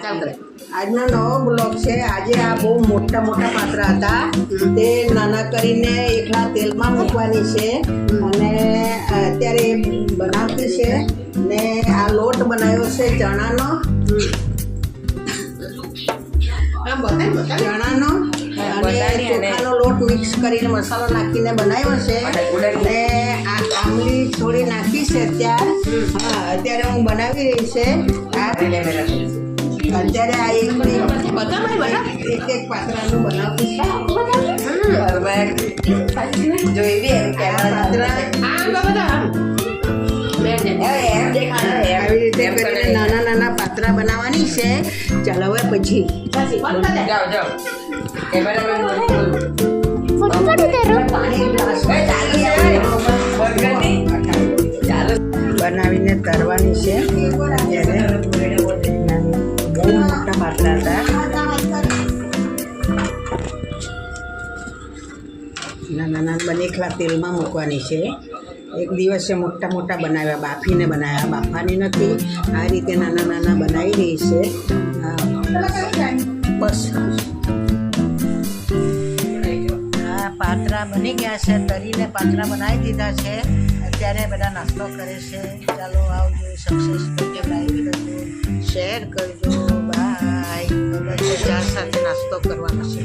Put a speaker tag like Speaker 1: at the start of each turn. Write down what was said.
Speaker 1: આજનો નવો બ્લોગ છે। આજે આ બહુ મોટા મોટા પાત્રા હતા તે નાના કરીને એકલા તેલમાં મૂકવાની છે અને અત્યારે બનાવતી છે ને આ લોટ બનાવ્યો છે ચણાનો અને ચોખાનો લોટ મિક્સ કરીને મસાલો નાખીને બનાવ્યો છે ને આ આંબલી થોડી નાખી છે અત્યારે હું બનાવી રહી છે અત્યારે આ એક પાત્રાનું બનાવતી આવી રીતે કરીને નાના નાના પાત્રા બનાવવાની છે। ચાલો હવે પછી બનાવીને તરવાની છે। બહુ મોટા પાત્રા હતા નાના બને એકલા તેલમાં મૂકવાની છે। એક દિવસે મોટા મોટા બનાવ્યા બાફીને બનાવ્યા બાફાની નથી આ રીતે નાના નાના બનાવી રહી છે બસ આ પાત્રા બની ગયા છે તરીને પાત્રા બનાવી દીધા છે અત્યારે બધા નાસ્તો કરે છે। ચાલો આવજો સક્સેસ કરજો લાઈક કરજો શેર કરજો બાય ચા સાથે નાસ્તો કરવાનો છે।